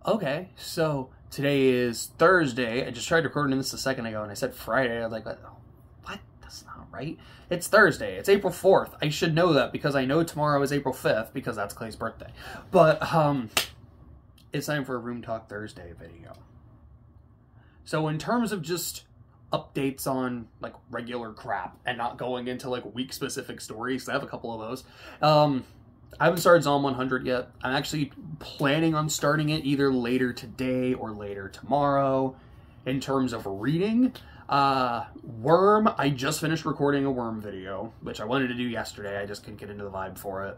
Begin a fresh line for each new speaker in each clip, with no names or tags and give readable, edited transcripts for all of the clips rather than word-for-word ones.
Okay, so today is Thursday. I just tried recording this a second ago and I said Friday. I was like, what? That's not right. It's Thursday. It's April 4th. I should know that because I know tomorrow is April 5th because that's Clay's birthday. But, it's time for a Room Talk Thursday video. So in terms of just updates on, like, regular crap and not going into, like, week-specific stories, I have a couple of those. I haven't started Zom 100 yet. I'm actually planning on starting it either later today or later tomorrow. In terms of reading, Worm, I just finished recording a Worm video, which I wanted to do yesterday. I just couldn't get into the vibe for it.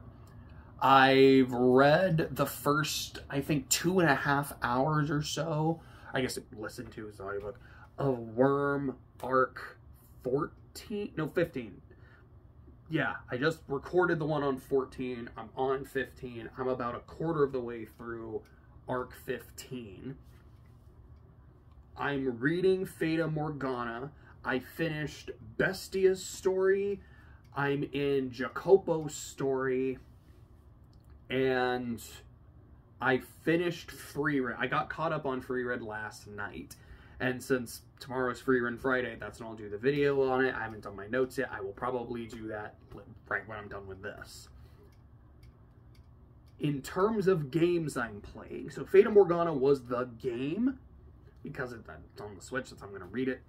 I've read the first, I think, 2.5 hours or so. I guess listened to as an audiobook of Worm Arc 15. Yeah, I just recorded the one on 14. I'm on 15. I'm about a quarter of the way through Arc 15. I'm reading Fata Morgana. I finished Bestia's story. I'm in Jacopo's story. And I finished Free Red. I got caught up on Free Red last night. And since tomorrow's Free Run Friday, that's when I'll do the video on it. I haven't done my notes yet. I will probably do that right when I'm done with this. In terms of games I'm playing, so Fata Morgana was the game, because it's on the Switch, so I'm going to read it.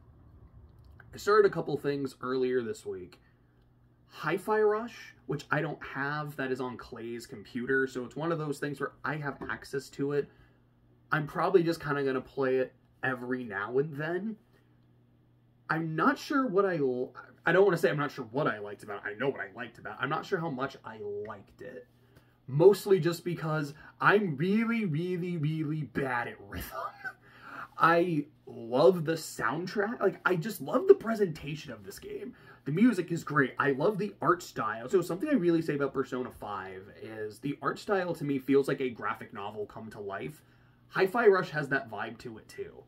I started a couple things earlier this week. Hi-Fi Rush, which I don't have, that is on Clay's computer, so it's one of those things where I have access to it. I'm probably just kind of going to play it every now and then. I'm not sure what I don't want to say I'm not sure what I liked about it. I know what I liked about it. I'm not sure how much I liked it. Mostly just because I'm really, really, really bad at rhythm. I love the soundtrack. Like, I just love the presentation of this game. The music is great. I love the art style. So something I really say about Persona 5 is the art style to me feels like a graphic novel come to life. Hi-Fi Rush has that vibe to it too.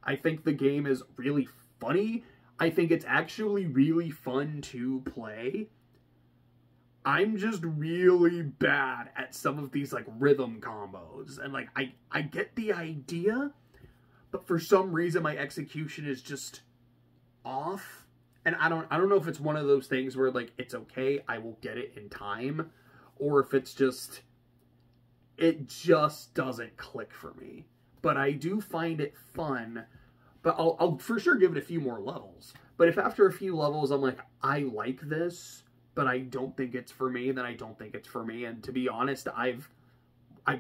I think the game is really funny. I think it's actually really fun to play. I'm just really bad at some of these, like, rhythm combos. And, like, I get the idea, but for some reason my execution is just off. And I don't know if it's one of those things where, like, it's okay, I will get it in time, or if it's just, it just doesn't click for me. But I do find it fun. But I'll for sure give it a few more levels. But if after a few levels I'm like, I like this, but I don't think it's for me, then I don't think it's for me. And to be honest, I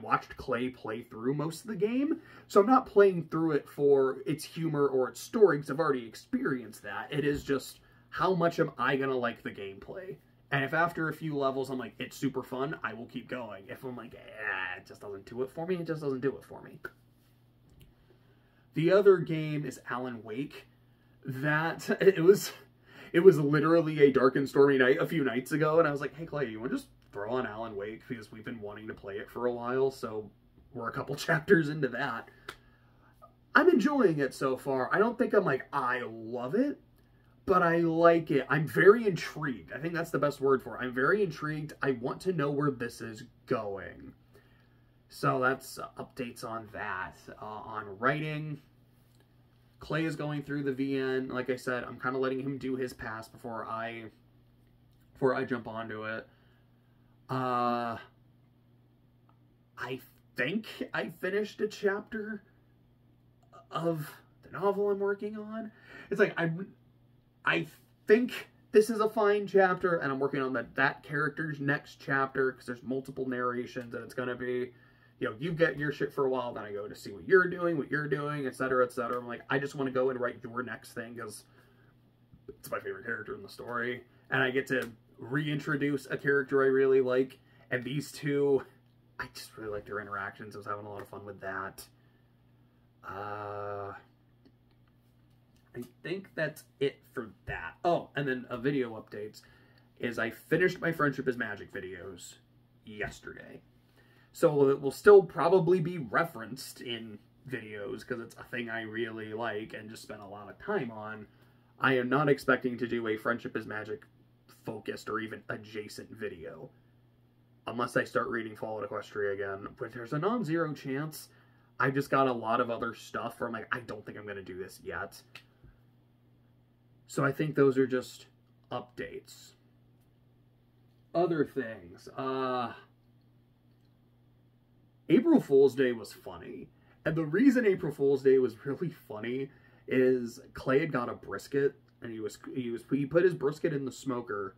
watched Clay play through most of the game, so I'm not playing through it for its humor or its story, because I've already experienced that. It is just, how much am I going to like the gameplay? And if after a few levels I'm like, it's super fun, I will keep going. If I'm like, it just doesn't do it for me, it just doesn't do it for me. The other game is Alan Wake. It was literally a dark and stormy night a few nights ago, and I was like, hey Clay, you want to just throw on Alan Wake, because we've been wanting to play it for a while, so we're a couple chapters into that. I'm enjoying it so far. I don't think I'm like, I love it, but I like it. I'm very intrigued. I think that's the best word for it. I'm very intrigued. I want to know where this is going. So that's updates on that. On writing, Clay is going through the VN. Like I said, I'm kind of letting him do his pass before I jump onto it. I think I finished a chapter of the novel I'm working on. It's like, I think this is a fine chapter, and I'm working on that character's next chapter, because there's multiple narrations, and it's going to be, you know, you get your shit for a while, then I go to see what you're doing, etc., etc. I'm like, I just want to go and write your next thing, because it's my favorite character in the story, and I get to reintroduce a character I really like, and these two, I just really like their interactions. I was having a lot of fun with that. I think that's it for that. Oh, and then a video updates is I finished my Friendship is Magic videos yesterday. So it will still probably be referenced in videos because it's a thing I really like and just spent a lot of time on. I am not expecting to do a Friendship is Magic focused or even adjacent video. Unless I start reading Fallout Equestria again. But there's a non-zero chance I just got a lot of other stuff where I'm like, I don't think I'm going to do this yet. So I think those are just updates. Other things. April Fool's Day was funny. And the reason April Fool's Day was really funny is Clay had got a brisket, and he put his brisket in the smoker,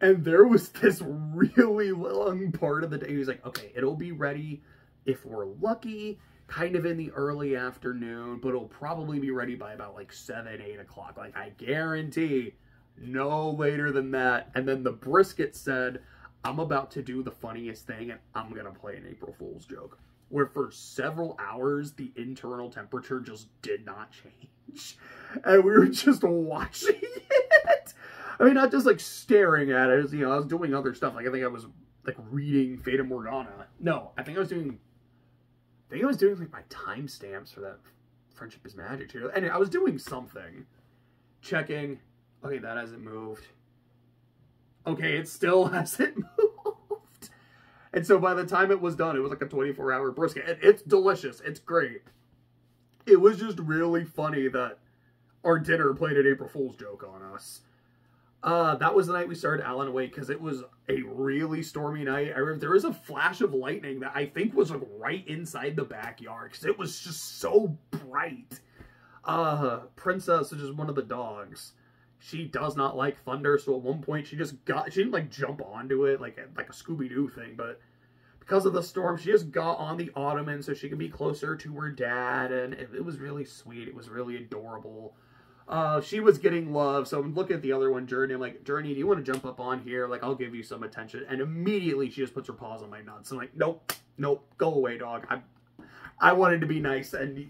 and there was this really long part of the day. He was like, okay, it'll be ready if we're lucky, kind of in the early afternoon, but it'll probably be ready by about like 7, 8 o'clock. Like, I guarantee no later than that. And then the brisket said, I'm about to do the funniest thing, and I'm going to play an April Fool's joke. Where for several hours, the internal temperature just did not change. And we were just watching it. I mean, not just like staring at it. I was doing other stuff. Like, I think I was like reading Fata Morgana. No, I think I was doing like my timestamps for that Friendship is Magic too. And I was doing something. Checking. Okay, that hasn't moved. Okay, it still hasn't moved. And so by the time it was done, it was like a 24-hour brisket. It's delicious. It's great. It was just really funny that our dinner played an April Fool's joke on us. That was the night we started Alan Wake, because it was a really stormy night. I remember there was a flash of lightning that I think was like right inside the backyard, because it was just so bright. Princess, which is one of the dogs, she does not like thunder, so at one point she didn't like jump onto it like a Scooby-Doo thing, but because of the storm, she just got on the ottoman so she could be closer to her dad, and it was really sweet. It was really adorable. She was getting love, so I'm looking at the other one, Journey. I'm like, Journey, do you want to jump up on here? Like, I'll give you some attention. And immediately she just puts her paws on my nuts. I'm like, nope, go away, dog. I wanted to be nice, and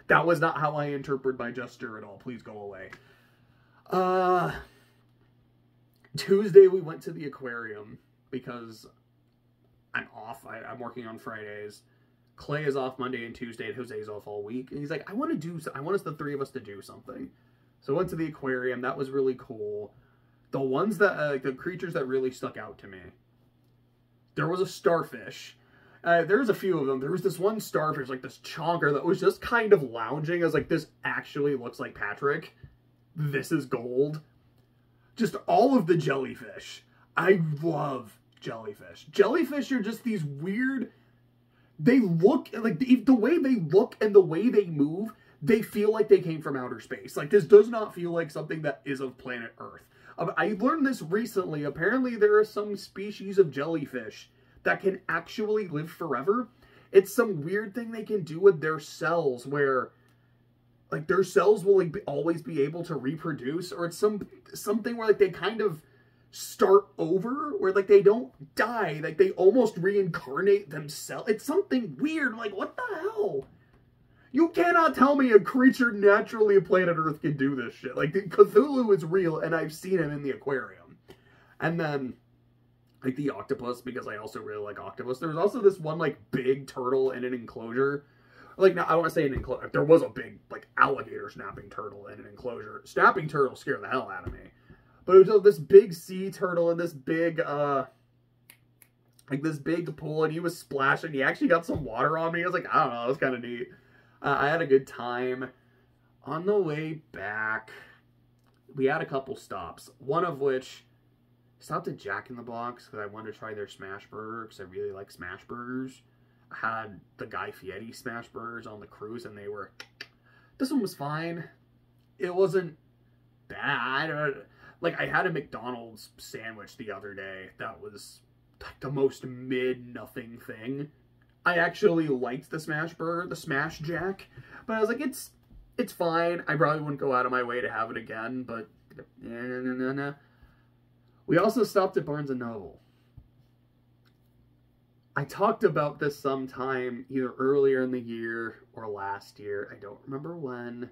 that was not how I interpret my gesture at all. Please go away. Tuesday we went to the aquarium because I'm off. I'm working on Fridays. Clay is off Monday and Tuesday, and Jose's off all week. And he's like, I want us, the three of us, to do something. So I went to the aquarium. That was really cool. The ones that, the creatures that really stuck out to me. There was a starfish. There was a few of them. There was this one starfish, like this chonker, that was just kind of lounging. I was like, this actually looks like Patrick. This is gold. Just all of the jellyfish. I love jellyfish. Jellyfish are just these weird... They look, like, the way they look and the way they move, they feel like they came from outer space. Like, this does not feel like something that is of planet Earth. I learned this recently. Apparently, there are some species of jellyfish that can actually live forever. It's some weird thing they can do with their cells where... like, their cells will like always be able to reproduce, or it's something where like they kind of start over, where like they don't die, like they almost reincarnate themselves. It's something weird. Like, what the hell? You cannot tell me a creature naturally of planet Earth can do this shit. Like, Cthulhu is real, and I've seen him in the aquarium. And then, like, the octopus, because I also really like octopus. There was also this one like big turtle in an enclosure. Like, now, I don't want to say an enclosure. There was a big, like, alligator snapping turtle in an enclosure. Snapping turtle scared the hell out of me. But it was this big sea turtle in this big, like, this big pool, and he was splashing. He actually got some water on me. I was like, I don't know, it was kind of neat. I had a good time. On the way back, we had a couple stops. One of which, stopped at Jack in the Box, because I wanted to try their smash burger, because I really like smash burgers. Had the Guy Fieri smash burgers on the cruise, and this one was fine. It wasn't bad. Like, I had a McDonald's sandwich the other day that was like the most mid-nothing thing. I actually liked the smash burger, the Smash Jack, but I was like, it's fine. I probably wouldn't go out of my way to have it again, but no. We also stopped at Barnes & Noble. I talked about this sometime, either earlier in the year or last year, I don't remember when,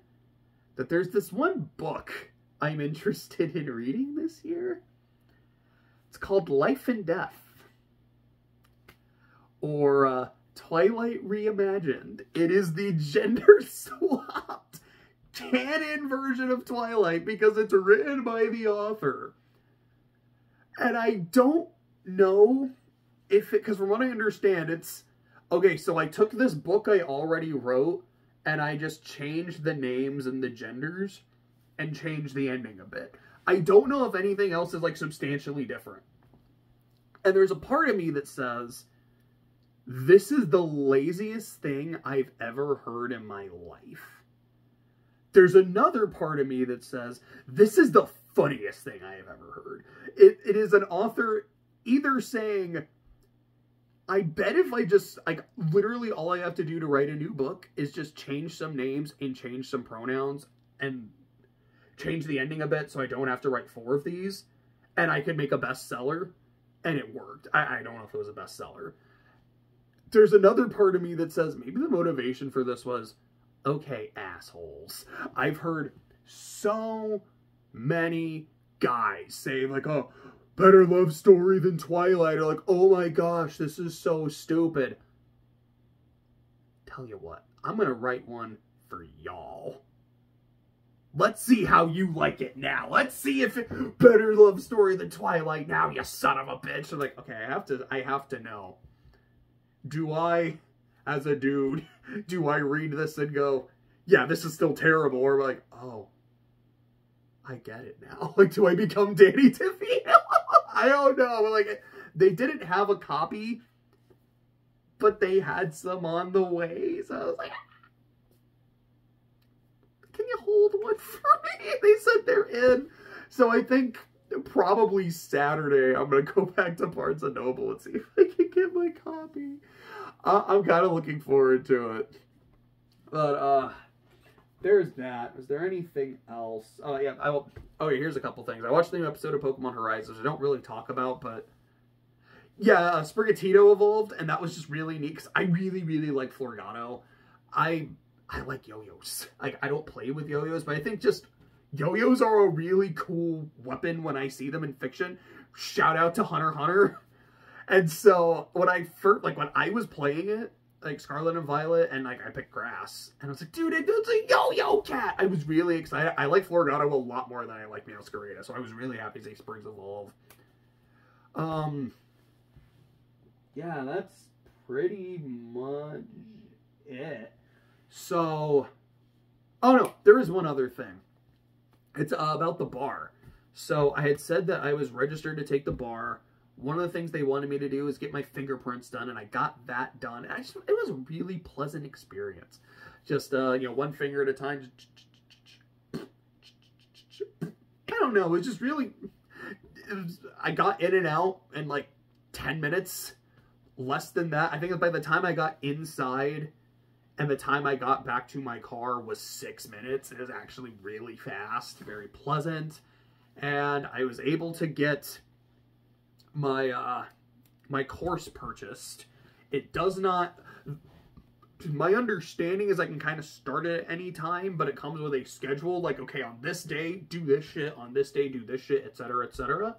that there's this one book I'm interested in reading this year. It's called Life and Death, or Twilight Reimagined. It is the gender-swapped canon version of Twilight because it's written by the author. And I don't know... because from what I understand, it's Okay, so I took this book I already wrote, and I just changed the names and the genders, and changed the ending a bit. I don't know if anything else is, like, substantially different. And there's a part of me that says, this is the laziest thing I've ever heard in my life. There's another part of me that says, this is the funniest thing I have ever heard. It is an author either saying, I bet if I just, like, literally all I have to do to write a new book is just change some names and change some pronouns and change the ending a bit so I don't have to write 4 of these, and I could make a bestseller, and it worked. I don't know if it was a bestseller. There's another part of me that says maybe the motivation for this was, okay, assholes. I've heard so many guys say, like, oh, better love story than Twilight, or like, oh my gosh, this is so stupid. Tell you what, I'm gonna write one for y'all. Let's see how you like it now. Let's see if it better love story than Twilight now, you son of a bitch. I'm like, okay, I have to know. Do I, as a dude, do I read this and go, yeah, this is still terrible? Or like, oh, I get it now. Like, do I become Danny DeVito? I don't know. Like, they didn't have a copy, but they had some on the way. So I was like, can you hold one for me? They said they're in. So I think probably Saturday, I'm going to go back to Barnes & Noble and see if I can get my copy. I'm kind of looking forward to it. But, there's that. Is there anything else? Oh, yeah. Okay, here's a couple things. I watched the new episode of Pokemon Horizons. I don't really talk about, but yeah, Sprigatito evolved, and that was just really neat, because I really, really like Florgano. I like yo-yos. Like, I don't play with yo-yos, but I think just yo-yos are a really cool weapon when I see them in fiction. Shout out to Hunter x Hunter. And so, when I was playing it, like Scarlet and Violet, and like I picked grass, and I was like, dude, it's a yo-yo cat. I was really excited. I like Florgano a lot more than I like Masquerada, so I was really happy to see Springs evolve. Yeah, that's pretty much it. So, oh no, there is one other thing. It's about the bar. So I had said that I was registered to take the bar. One of the things they wanted me to do is get my fingerprints done, and I got that done. And it was a really pleasant experience. Just, you know, one finger at a time. I don't know. It was just really... I got in and out in, like, 10 minutes. Less than that. I think by the time I got inside and the time I got back to my car was 6 minutes. It was actually really fast. Very pleasant. And I was able to get my my course purchased. It does not... My understanding is I can kind of start it at any time, but it comes with a schedule. Like, okay, on this day, do this shit. On this day, do this shit, etc., etc.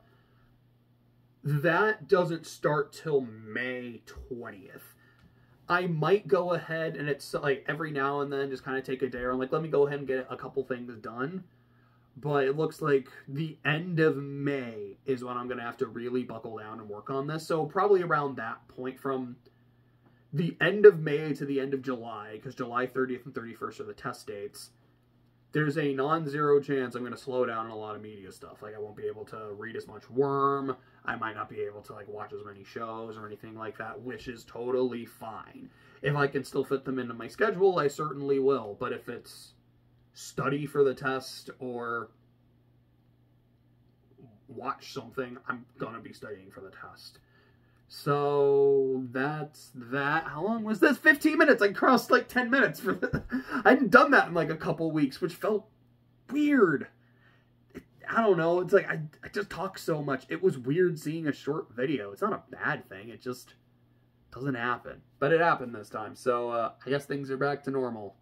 That doesn't start till May 20th. I might go ahead and it's like every now and then just kind of take a day or I'm like, let me go ahead and get a couple things done. But it looks like the end of May is when I'm going to have to really buckle down and work on this. So probably around that point, from the end of May to the end of July, because July 30th and 31st are the test dates, there's a non-zero chance I'm going to slow down on a lot of media stuff. Like, I won't be able to read as much Worm. I might not be able to, like, watch as many shows or anything like that, which is totally fine. If I can still fit them into my schedule, I certainly will. But if it's study for the test or watch something, I'm going to be studying for the test. So that's that. How long was this? 15 minutes. I crossed like 10 minutes for this. I hadn't done that in like a couple weeks, which felt weird. I don't know. It's like I just talk so much. It was weird seeing a short video. It's not a bad thing. It just doesn't happen. But it happened this time. So I guess things are back to normal.